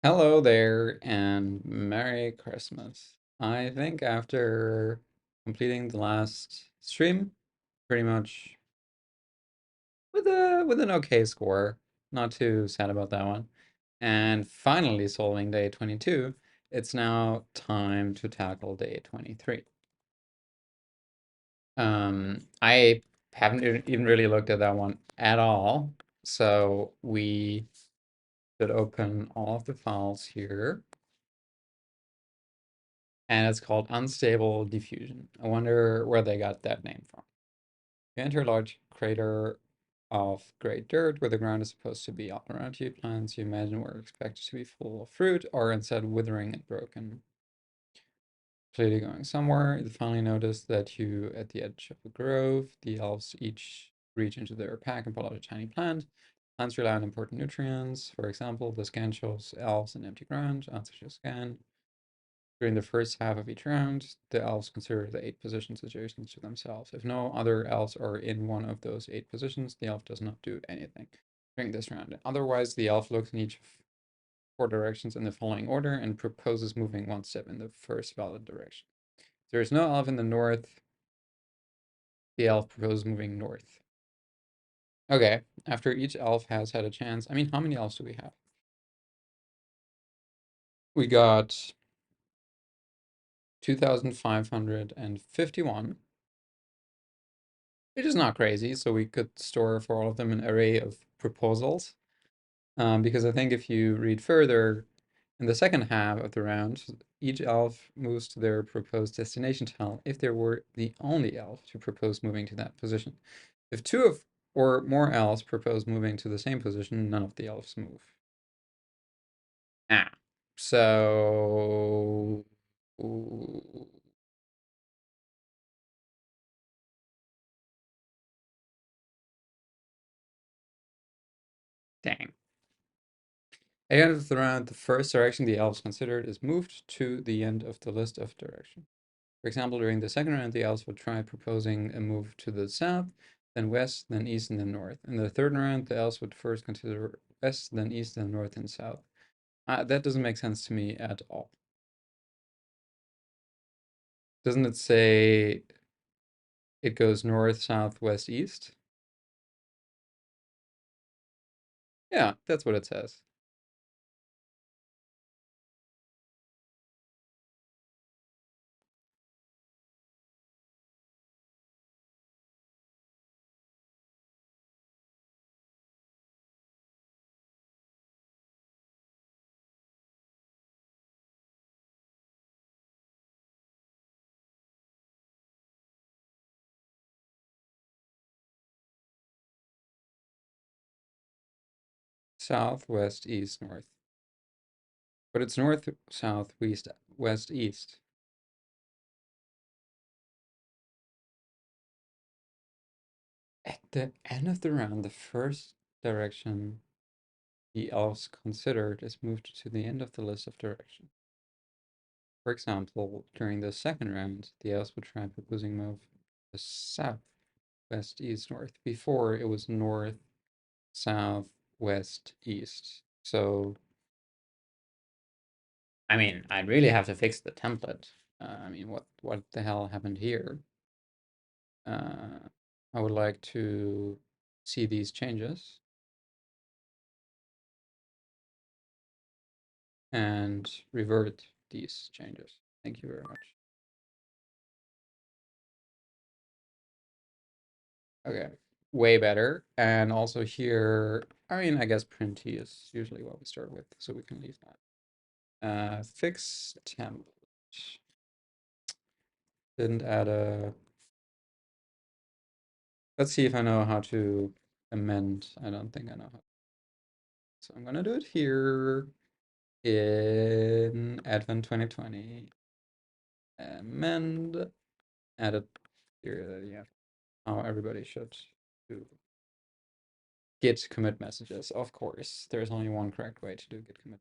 Hello there and Merry Christmas. I think after completing the last stream, pretty much with an okay score, not too sad about that one, and finally solving day 22, it's now time to tackle day 23. I haven't even really looked at that one at all, so we should open all of the files here. And it's called Unstable Diffusion. I wonder where they got that name from. You enter a large crater of gray dirt where the ground is supposed to be all around you. Plants you imagine were expected to be full of fruit are instead withering and broken. Clearly going somewhere, you finally notice that you at the edge of a grove. The elves each reach into their pack and pull out a tiny plant. Plants rely on important nutrients. For example, the scan shows elves in empty ground. Answers your scan. During the first half of each round, the elves consider the 8 positions adjacent to themselves. If no other elves are in one of those 8 positions, the elf does not do anything during this round. Otherwise, the elf looks in each of 4 directions in the following order and proposes moving 1 step in the first valid direction. If there is no elf in the north, the elf proposes moving north. Okay, after each elf has had a chance, how many elves do we have? We got 2,551. Which is not crazy, so we could store for all of them an array of proposals. Because I think if you read further, in the second half of the round, each elf moves to their proposed destination tile if they were the only elf to propose moving to that position. If two of or more elves propose moving to the same position, none of the elves move. Ah, so dang. At the end of the round, the first direction the elves considered is moved to the end of the list of direction. For example, during the second round, the elves would try proposing a move to the south, then west, then east, and then north. In the third round, the elves would first consider west, then east, then north, and south. That doesn't make sense to me at all. Doesn't it say it goes north, south, west, east? Yeah, that's what it says. South, west, east, north. But it's north, south, west, east. At the end of the round, the first direction the elves considered is moved to the end of the list of directions. For example, during the second round, the elves would try proposing move the south, west, east, north. Before it was north, south, west, east. So, I'd really have to fix the template. What the hell happened here? I would like to see these changes and revert these changes. Thank you very much. Okay, way better. And also here, I guess print T is usually what we start with, so we can leave that. Fix template. Didn't add a. Let's see if I know how to amend. I don't think I know how. So I'm gonna do it here in Advent 2020. Amend, edit here. Yeah, how everybody should do git commit messages. Of course, there's only one correct way to do git commit.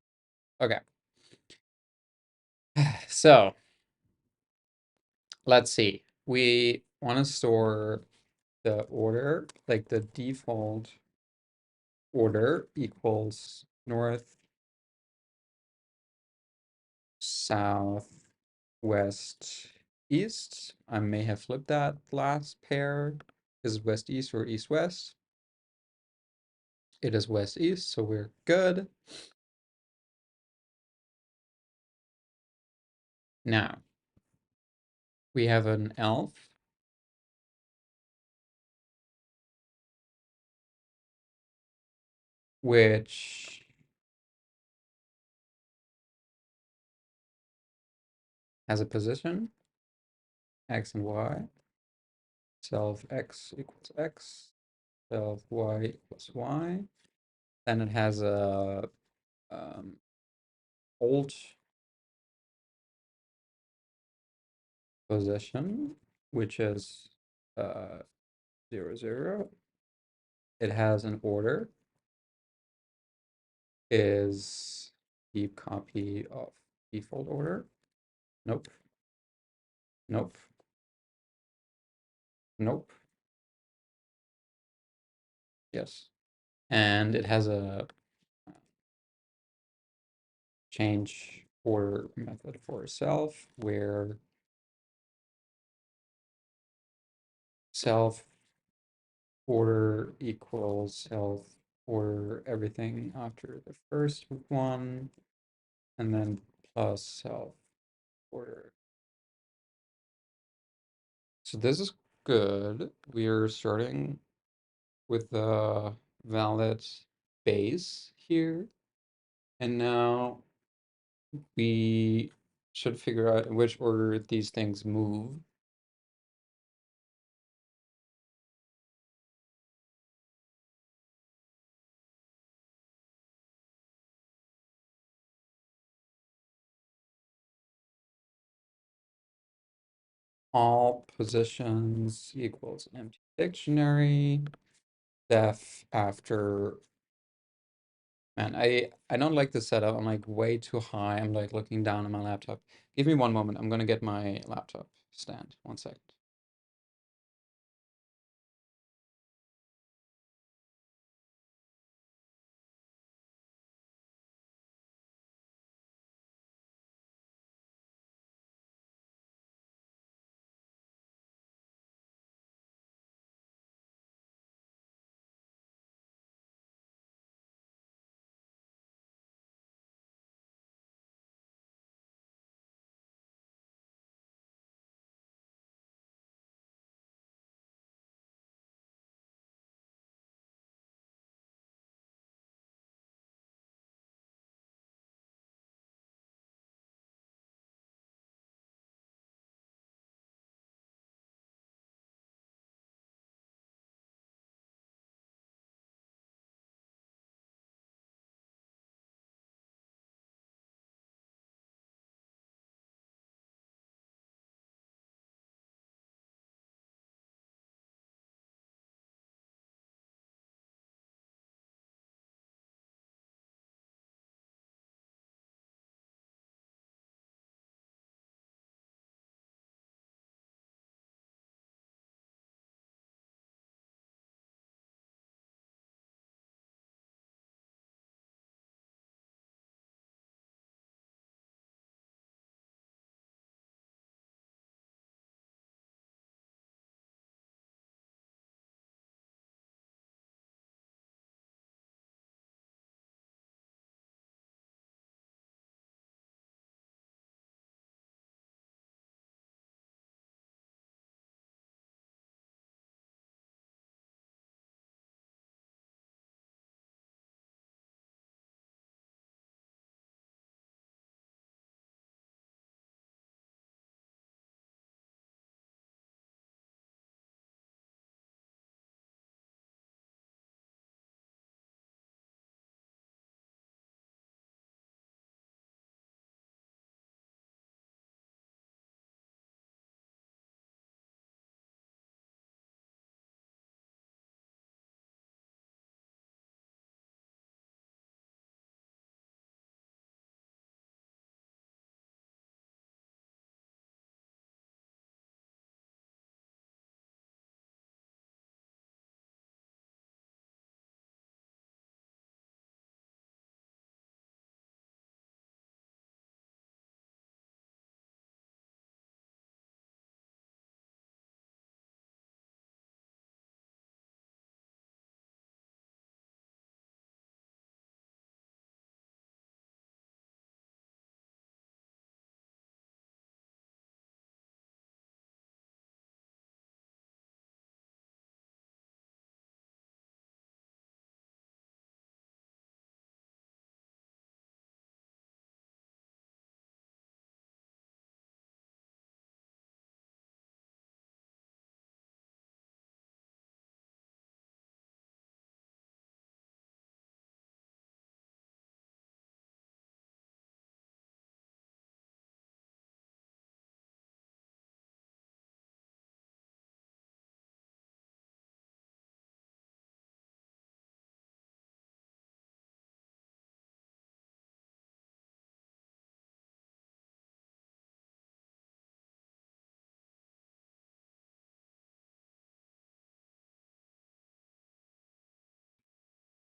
Okay. So let's see. We want to store the order, like the default order equals north, south, west, east. I may have flipped that last pair. Is it west east or east west? It is west east, so we're good. Now we have an elf. Which has a position, x and y, self x equals x, self y equals y. Then it has a old position, which is 0, 0. It has an order, is deep copy of default order. Nope. Nope. Nope. Yes. And it has a change order method for itself where self order equals self order everything after the first one, and then plus self order. So this is good. We are starting with the valid base here, and now we should figure out in which order these things move. All positions equals empty dictionary. Def after. Man, I don't like the setup. I'm like way too high. I'm like looking down on my laptop. Give me one moment. I'm gonna get my laptop stand. 1 second.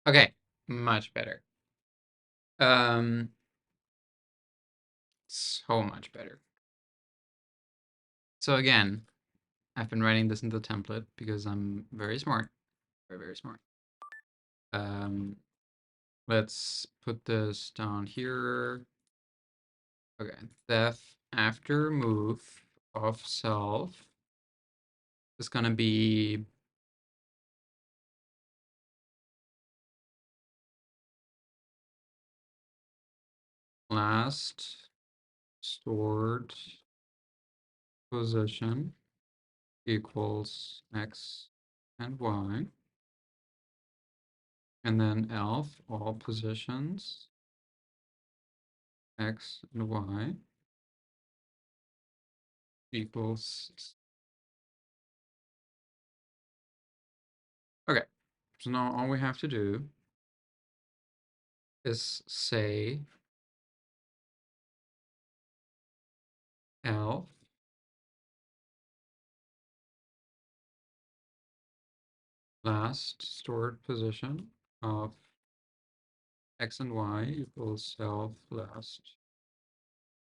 Okay, much better. So much better. So again, I've been writing this in the template because I'm very smart. Very, very smart. Let's put this down here. Okay, def after move of self is gonna be last stored position equals x and y, and then elf all positions x and y equals. Okay, so now all we have to do is say elf last stored position of x and y equals self last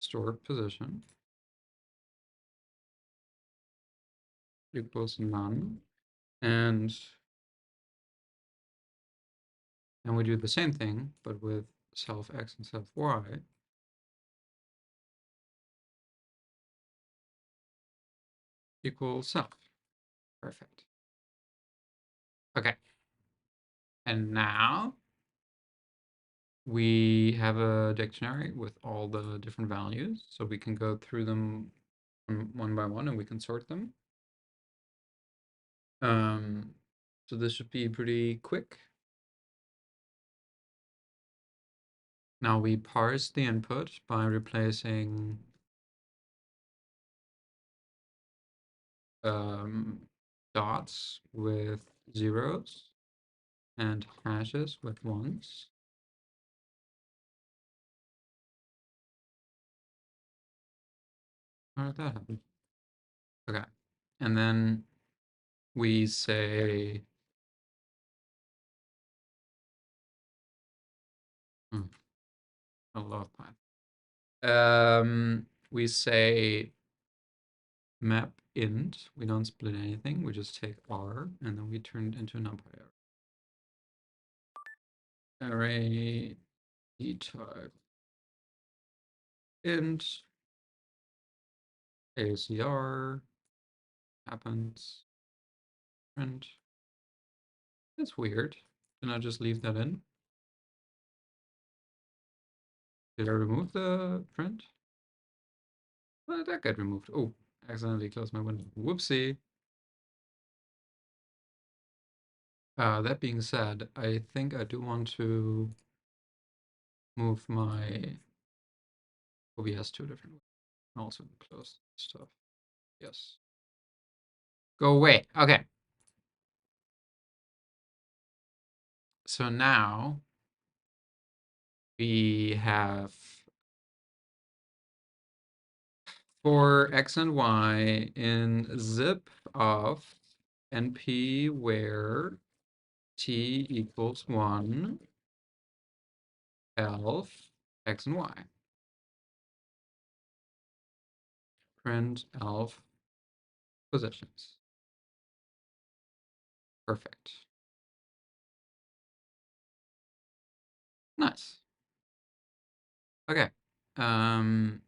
stored position equals none. And we do the same thing, but with self x and self y equals self. Perfect. Okay. And now we have a dictionary with all the different values, so we can go through them one by one and we can sort them. So this should be pretty quick. Now we parse the input by replacing dots with zeros and hashes with ones. How did that happen? Okay. And then we say, I love Python. We say map int. We don't split anything. We just take R and then we turn it into a NumPy array type int ACR happens print. That's weird. Can I just leave that in? Did I remove the print? That got removed. Oh, accidentally closed my window. Whoopsie. That being said, I think I do want to move my OBS to a different way. Also close stuff. Yes. Go away. Okay. So now we have for x and y in zip of np where t equals 1 elf x and y. Print elf positions. Perfect. Nice. Okay. Now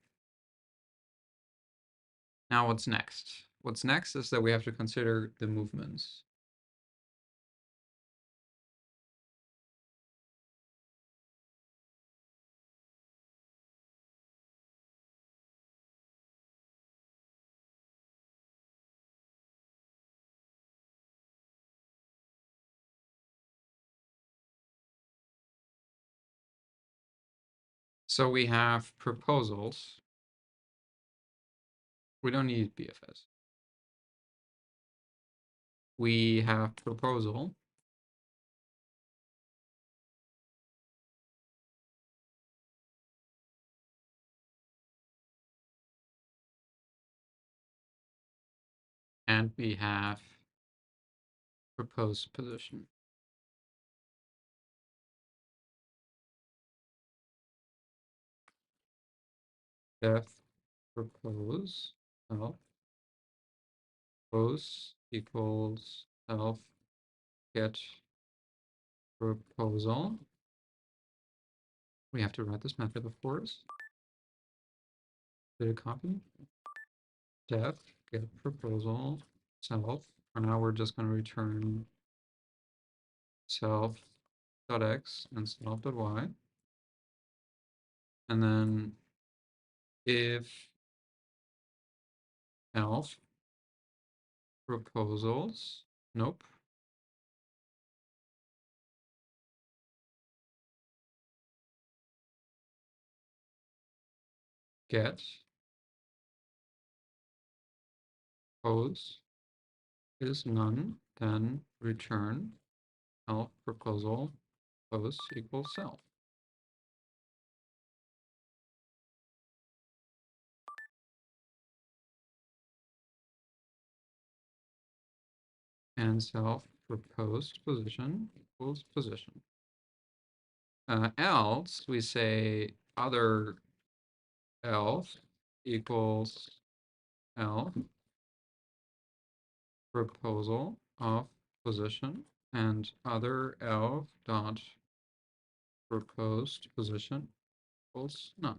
what's next? What's next is that we have to consider the movements. So we have proposals. We don't need BFS. We have proposal. And we have proposed position. def propose self propose equals self get proposal. We have to write this method, of course. Did it copy? Def get proposal self. For now, we're just going to return self.x and self.y. And then if elf proposals, nope. Get pose is none, then return elf proposal pose equals self. And self proposed position equals position. Else we say other elf equals elf proposal of position, and other elf dot proposed position equals none,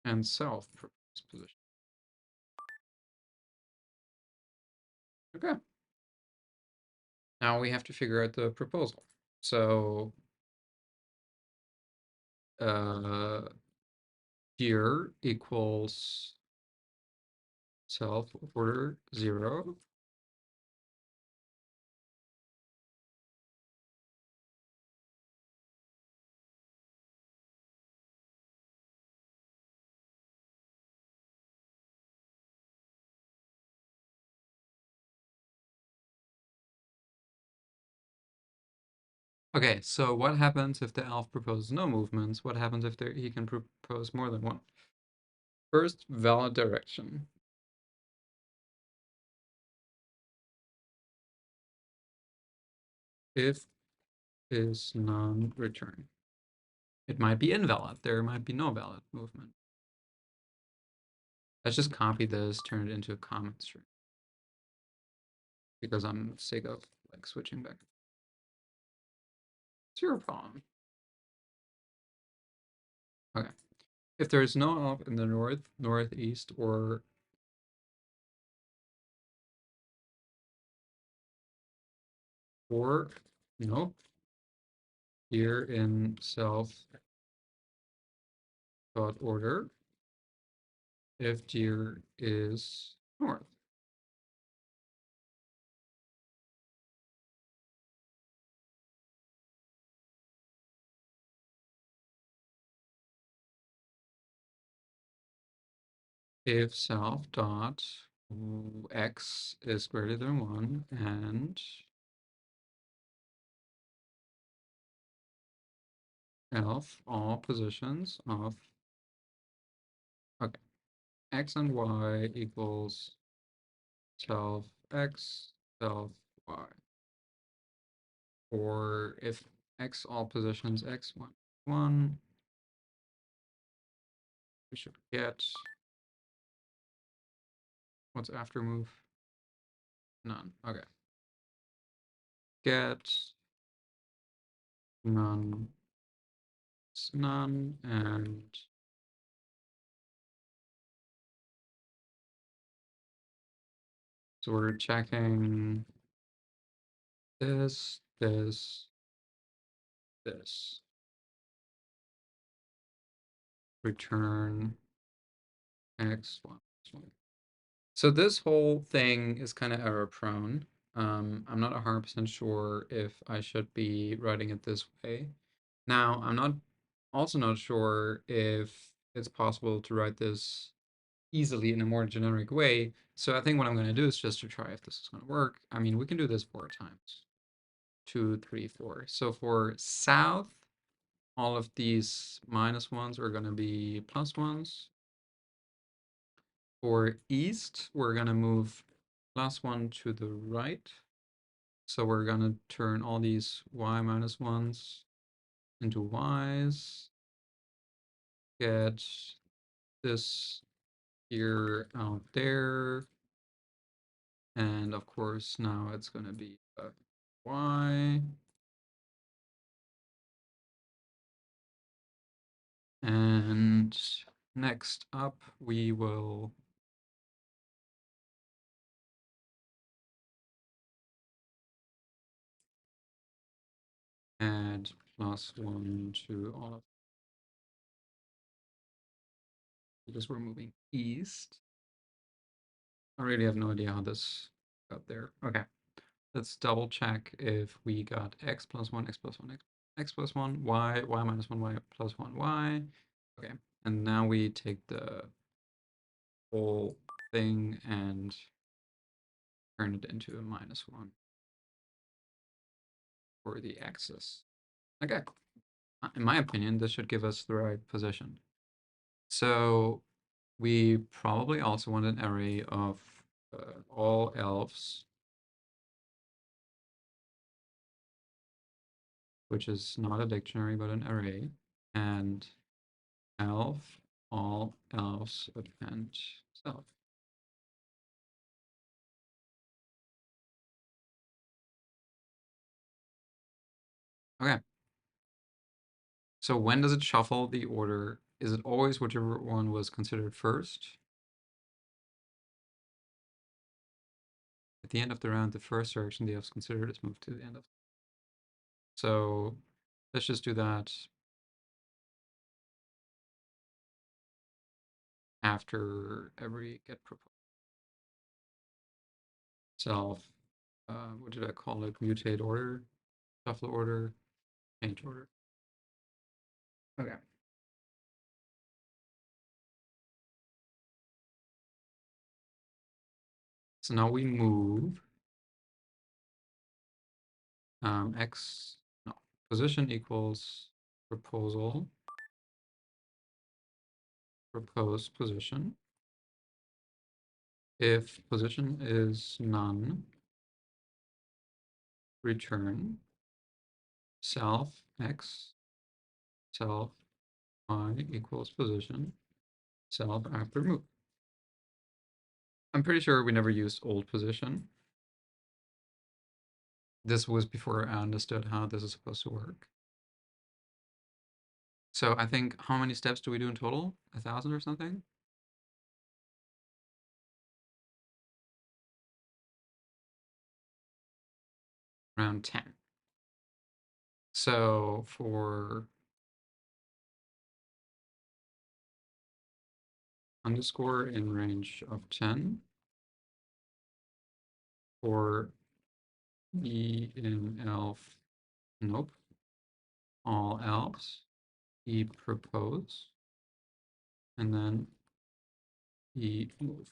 and self proposed position. Okay. Now we have to figure out the proposal. So here equals self order 0. Okay, so what happens if the elf proposes no movements? What happens if he can propose more than one? First, valid direction. If is non-return. It might be invalid. There might be no valid movement. Let's just copy this, turn it into a comment string. Because I'm sick of like switching back. Zero problem. Okay. If there is no elf in the north, northeast, or nope, here in self dot order, if dir is north. If self dot x is greater than 1 and elf all positions of okay x and y equals self x self y, or if x all positions x1 1, we should get what's after move? None. Okay. Get none. It's none, and so we're checking this, this, this. Return x1. So this whole thing is kind of error prone. I'm not 100% sure if I should be writing it this way. Now, I'm also not sure if it's possible to write this easily in a more generic way. So I think what I'm going to do is just to try if this is going to work. I mean, we can do this 4 times. 2, 3, 4. So for south, all of these -1s are going to be +1s. For east, we're going to move +1 to the right. So we're going to turn all these y -1s into y's. Get this here out there. And of course, now it's going to be y. And next up, we will add +1 to all of, because we're moving east. I really have no idea how this got there. Okay, let's double check if we got x plus 1, x plus 1, x plus 1, y minus 1, y plus 1, y. Okay, and now we take the whole thing and turn it into a -1 for the axis. Okay, in my opinion, this should give us the right position. So we probably also want an array of all elves, which is not a dictionary, but an array, and elf, all elves append self. Okay. So when does it shuffle the order? Is it always whichever one was considered first? At the end of the round, the first direction the elves considered is moved to the end of. So let's just do that after every get proposed. Self, what did I call it? Mutate order, shuffle order, change order. Okay. So now we move x, no, position equals proposal, proposed position. If position is none, return self x, self y equals position, self after move. I'm pretty sure we never used old position. This was before I understood how this is supposed to work. So I think, how many steps do we do in total? 1,000 or something? Around 10. So for underscore in range of 10, for e in elf, nope, all elves, e propose, and then e move.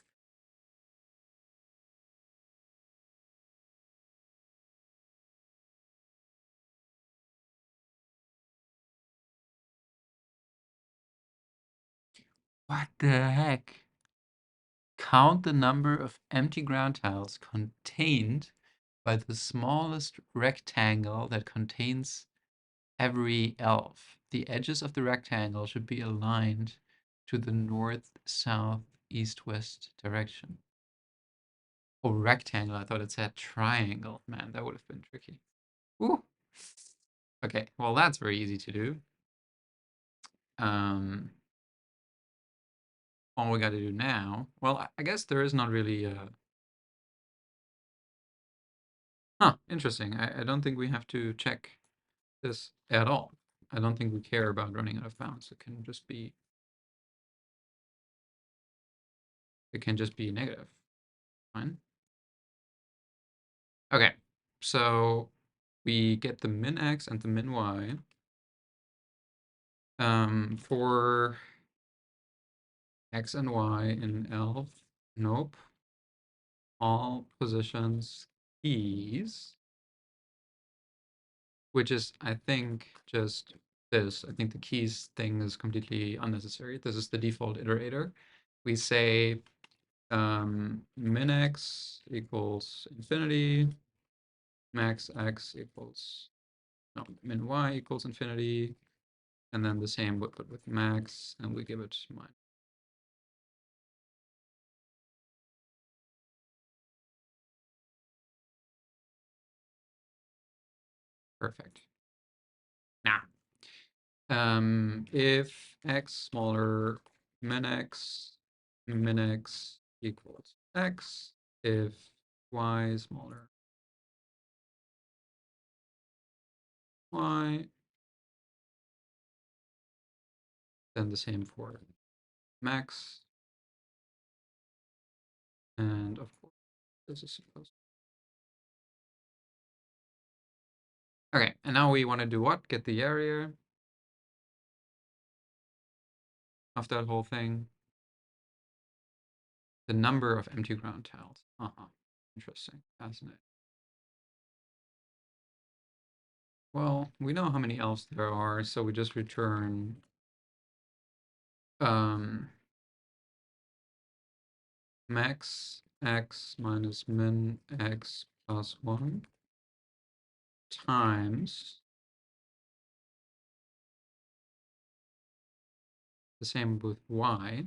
What the heck? Count the number of empty ground tiles contained by the smallest rectangle that contains every elf. The edges of the rectangle should be aligned to the north, south, east, west direction. Oh, rectangle. I thought it said triangle. Man, that would have been tricky. Ooh. Okay, well, that's very easy to do. All we got to do now, well, I guess there is not really a... Huh, interesting. I don't think we have to check this at all. I don't think we care about running out of bounds. It can just be negative. Fine. Okay, so we get the min x and the min y. For x and y in elf, nope. All positions keys, which is, I think, just this. I think the keys thing is completely unnecessary. This is the default iterator. We say min x equals infinity, max x equals, no, min y equals infinity, and then the same but with max, and we give it minus. Perfect. Now, if x smaller min x equals x, if y smaller y, then the same for max, and of course this is supposed to. Okay, and now we want to do what? Get the area of that whole thing. The number of empty ground tiles. Interesting. Fascinating. Well, we know how many elves there are, so we just return max x minus min x plus 1 times the same with y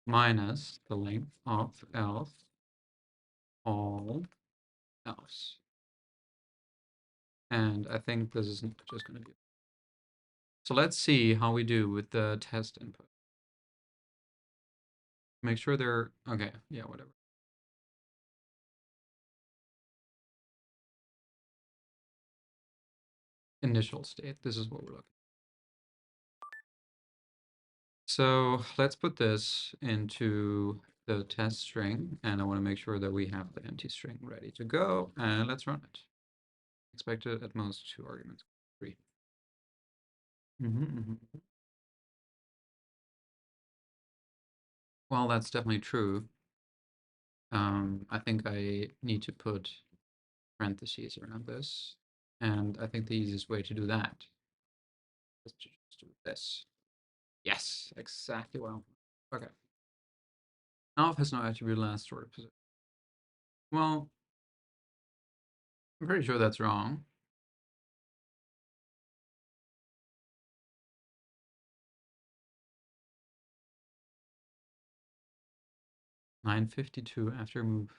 minus the length of elf all elves. And I think this is just going to be. So let's see how we do with the test input. Make sure they're okay. Yeah, whatever. Initial state. This is what we're looking. So let's put this into the test string, and I want to make sure that we have the empty string ready to go, and let's run it. Expected at most 2 arguments, 3. Well, that's definitely true. I think I need to put parentheses around this, and I think the easiest way to do that is to just do this. Yes, exactly well. Okay. Alpha has no attribute last stored position. Well, I'm pretty sure that's wrong. $9.52 after move.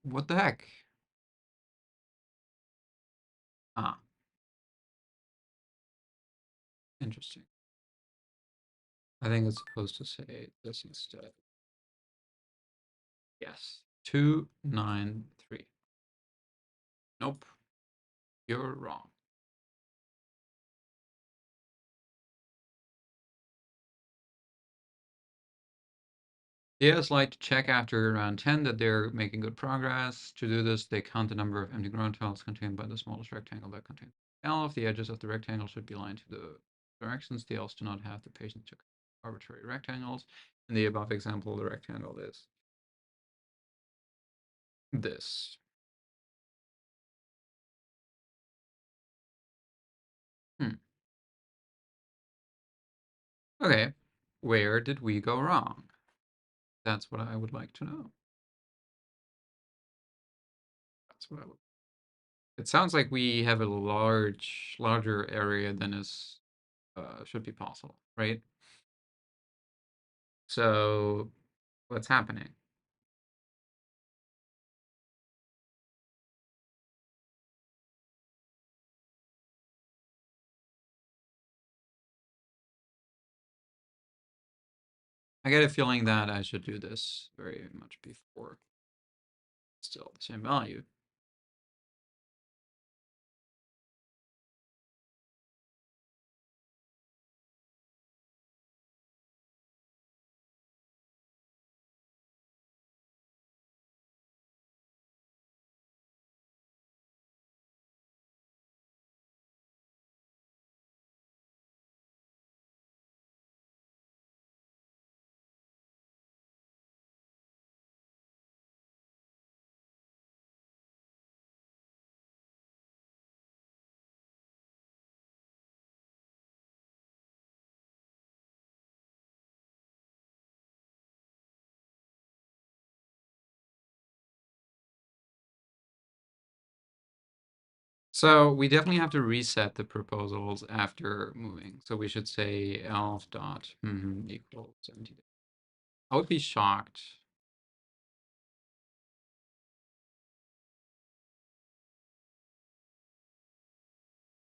What the heck? Ah, interesting. I think it's supposed to say this instead. Yes, 293. Nope, you're wrong. Players like to check after round 10 that they're making good progress. To do this, they count the number of empty ground tiles contained by the smallest rectangle that contains the elf. The edges of the rectangle should be aligned to the directions. The elves do not have the patience to arbitrary rectangles. In the above example, the rectangle is this. Okay, where did we go wrong? That's what I would like to know. That's what I would. It sounds like we have a larger area than is should be possible, right? So what's happening? I get a feeling that I should do this very much before. Still the same value. So we definitely have to reset the proposals after moving. So we should say elf dot equals 70. I would be shocked.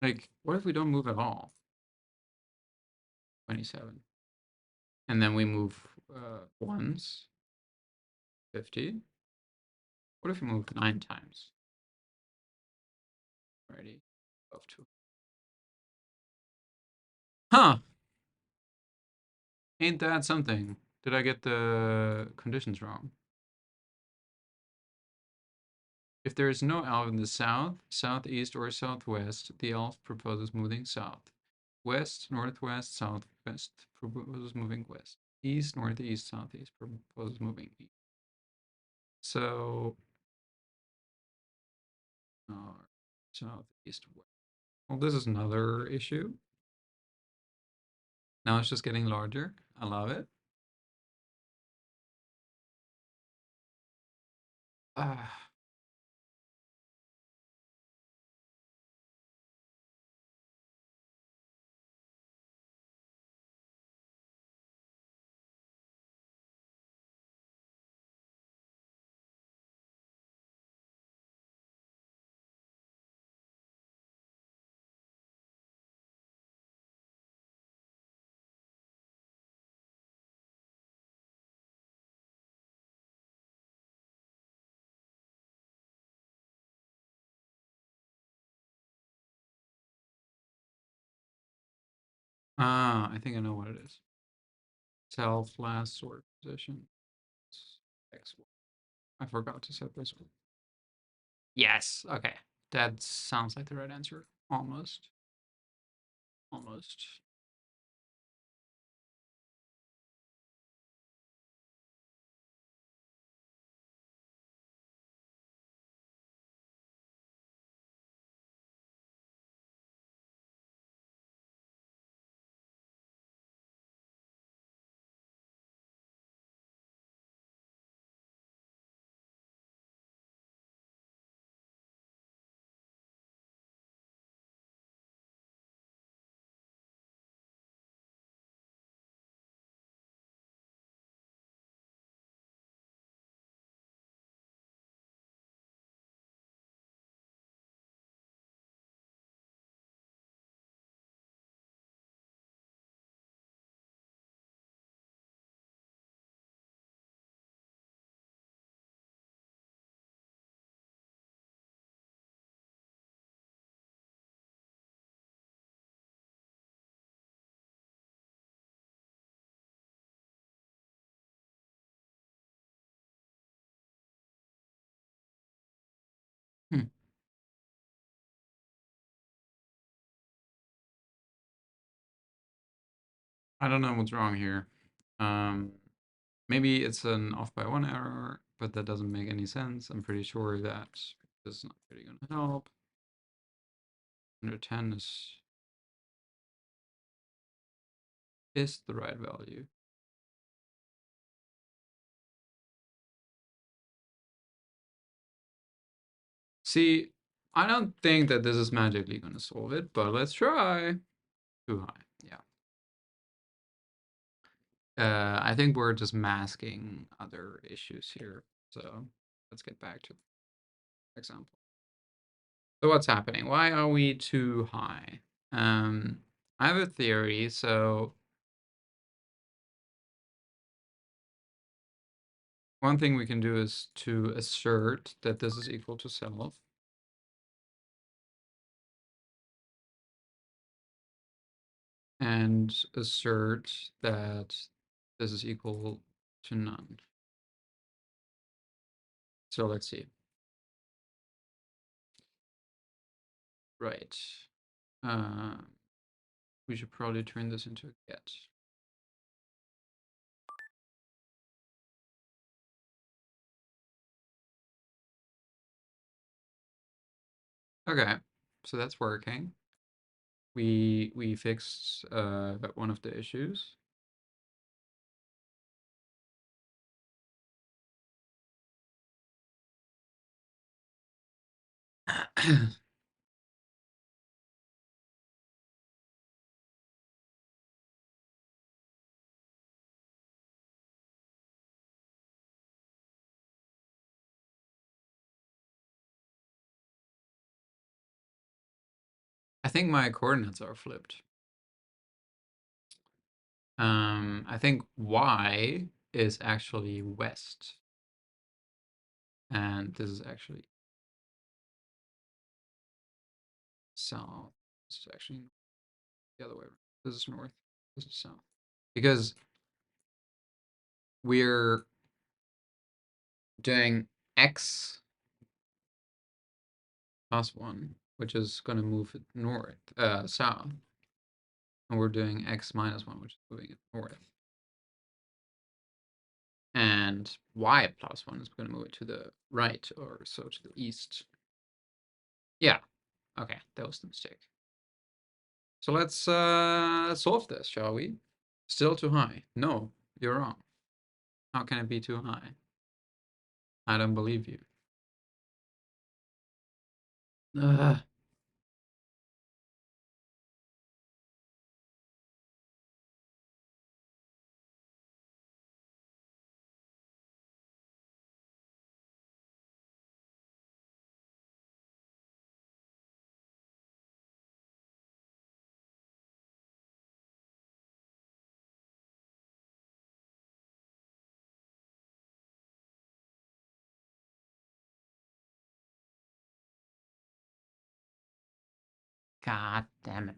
Like, what if we don't move at all? 27. And then we move once, 50. What if we move 9 times? Alrighty. Above 2. Huh. Ain't that something? Did I get the conditions wrong? If there is no elf in the south, southeast, or southwest, the elf proposes moving south. West, northwest, southwest proposes moving west. East, northeast, southeast proposes moving east. So, southeast, west. Well, this is another issue. Now it's just getting larger. I love it. Ah, I think I know what it is. Self last sort position. X. I forgot to set this one. Yes. Okay. That sounds like the right answer. Almost. Almost. Hmm. I don't know what's wrong here. Um, maybe it's an off by 1 error, but that doesn't make any sense. I'm pretty sure that this is not really going to help. Under 10 is the right value. See, I don't think that this is magically going to solve it, but let's try. Too high, yeah. I think we're just masking other issues here. So let's get back to the example. So what's happening? Why are we too high? I have a theory. So one thing we can do is to assert that this is equal to self. And assert that this is equal to none. So let's see. Right. We should probably turn this into a get. Okay, so that's working. We fixed one of the issues. think my coordinates are flipped. I think y is actually west. And this is actually south. This is actually the other way around. This is north. This is south. Because we're doing x plus 1, which is going to move it north, south. And we're doing x minus 1, which is moving it north. And y plus 1 is going to move it to the right, or so to the east. Yeah. Okay, that was the mistake. So let's solve this, shall we? Still too high. No, you're wrong. How can it be too high? I don't believe you. Ugh. God damn it.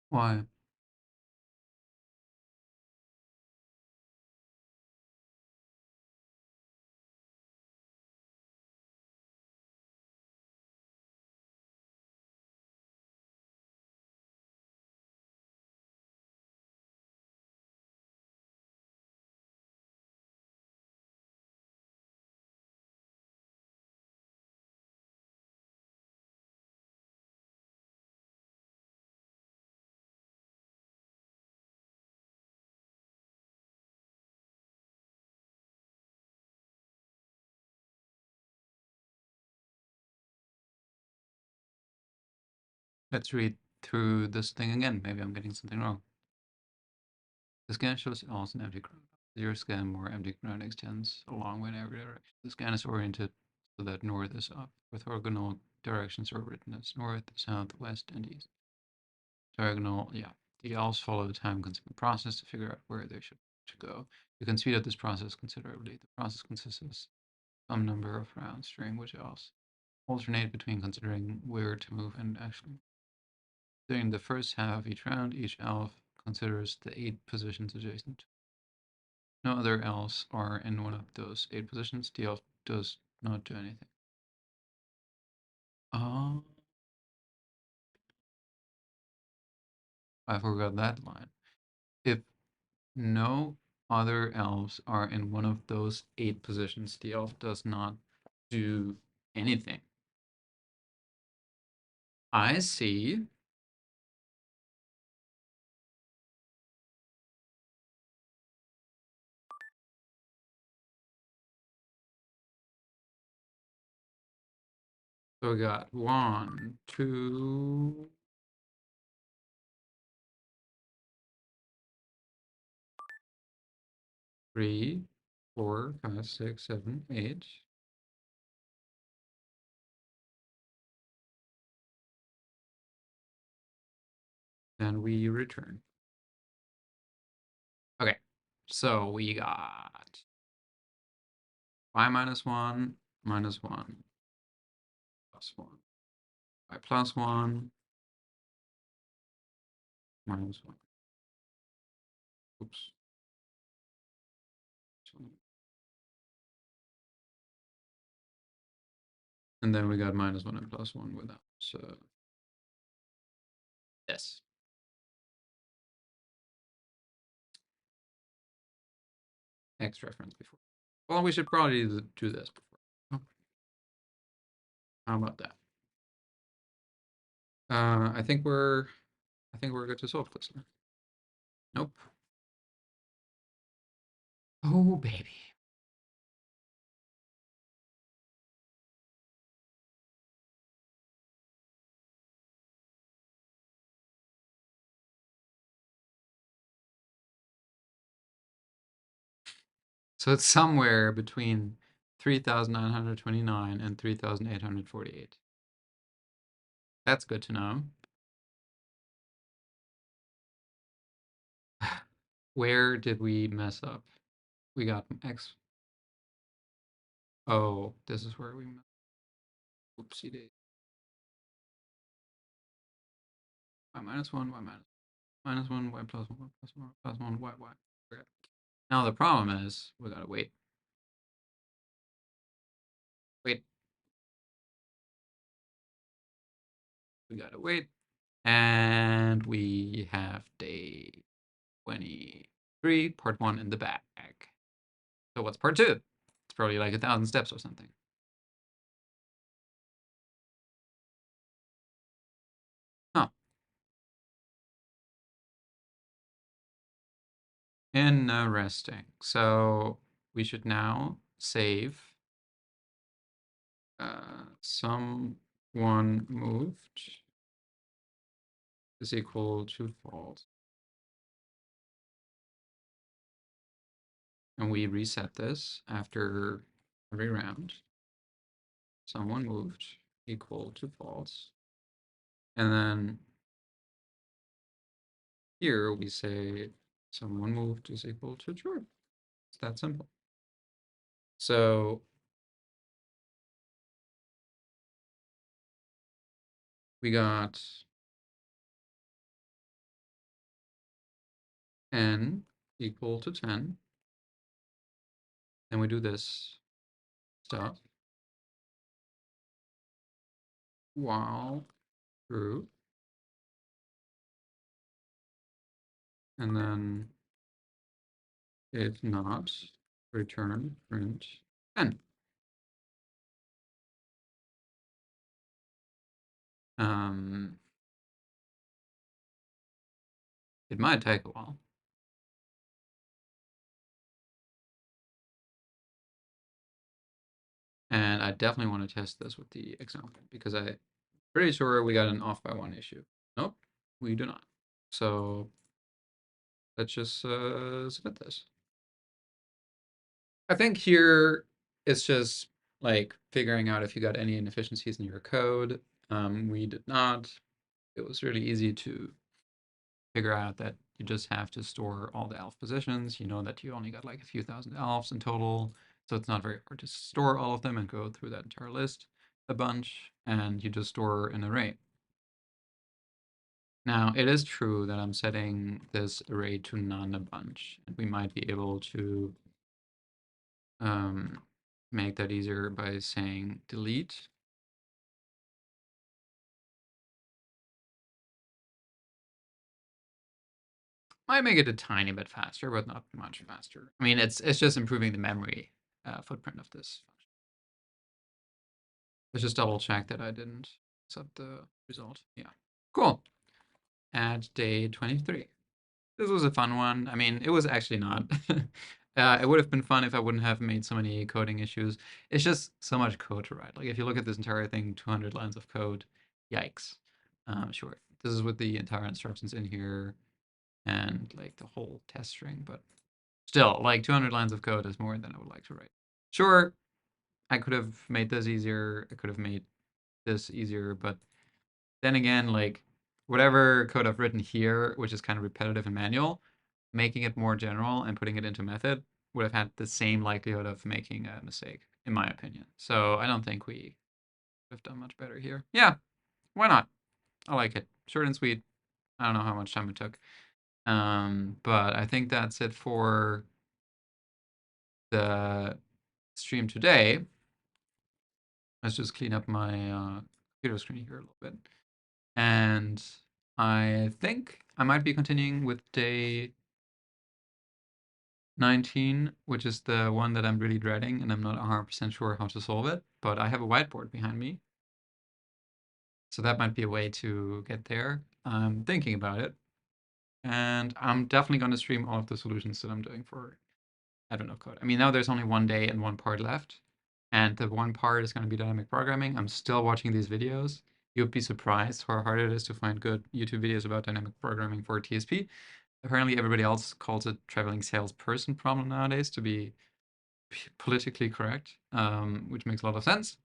Why? Let's read through this thing again. Maybe I'm getting something wrong. The scan shows also an empty ground. Zero scan, more empty ground extends along in every direction. The scan is oriented so that north is up. Orthogonal directions are written as north, south, west, and east. Diagonal, yeah. The elves follow the time-consuming process to figure out where they should go. You can speed up this process considerably. The process consists of some number of rounds during which elves alternate between considering where to move and actually. During the first half of each round, each elf considers the 8 positions adjacent. No other elves are in one of those 8 positions. The elf does not do anything. Oh, I forgot that line. If no other elves are in one of those 8 positions, the elf does not do anything. I see. So we got 1, 2, 3, 4, 5, 6, 7, 8. Then we return. Okay, so we got y minus 1, minus 1, plus 1. Y plus 1, minus 1. Oops. And then we got minus 1 and plus 1 without. So yes. X reference before. Well, we should probably do this before. Oh. How about that? I think we're good to solve this now. Nope. Oh, baby. So it's somewhere between 3,929 and 3,848. That's good to know. Where did we mess up? We got X. Oh, this is where we messed. Oopsie daisy. Y minus 1, y minus 1, y plus 1, y plus 1, plus 1, y, y. Okay. Now the problem is we gotta wait. Wait. We gotta wait. And we have day 23, part 1 in the bag. So what's part 2? It's probably like 1,000 steps or something. Huh. Interesting. So we should now save someone moved is equal to false. And we reset this after every round. Someone moved equal to false. And then here we say someone moved is equal to true. It's that simple. So we got n equal to 10. And we do this stuff while true. And then if not, return print n. It might take a while. And I definitely want to test this with the example because I'm pretty sure we got an off by 1 issue. Nope, we do not. So let's just submit this. I think here it's just like figuring out if you got any inefficiencies in your code. We did not. It was really easy to figure out that you just have to store all the elf positions. You know that you only got like a few thousand elves in total, so it's not very hard to store all of them and go through that entire list a bunch, and you just store an array. Now, it is true that I'm setting this array to none a bunch, and we might be able to make that easier by saying delete. Might make it a tiny bit faster, but not much faster. I mean, it's just improving the memory footprint of this function. Let's just double check that I didn't set the result. Yeah, cool. At day 23. This was a fun one. I mean, it was actually not. It would have been fun if I wouldn't have made so many coding issues. It's just so much code to write. Like if you look at this entire thing, 200 lines of code, yikes. Sure, this is with the entire instructions in here and like the whole test string, but still, like 200 lines of code is more than I would like to write. Sure, I could have made this easier. I could have made this easier, but then again, like whatever code I've written here, which is kind of repetitive and manual, making it more general and putting it into method would have had the same likelihood of making a mistake, in my opinion. So I don't think we have done much better here. Yeah, why not? I like it. Short and sweet. I don't know how much time it took. But I think that's it for the stream today. Let's just clean up my computer screen here a little bit. And I think I might be continuing with day 19, which is the one that I'm really dreading, and I'm not 100% sure how to solve it, but I have a whiteboard behind me. So that might be a way to get there. I'm thinking about it. And I'm definitely going to stream all of the solutions that I'm doing for I don't know code. I mean, now there's only one day and one part left, and the one part is going to be dynamic programming. I'm still watching these videos. You'd be surprised how hard it is to find good YouTube videos about dynamic programming for TSP. Apparently, everybody else calls it traveling salesperson problem nowadays to be politically correct, which makes a lot of sense.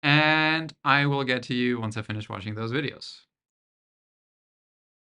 And I will get to you once I finish watching those videos.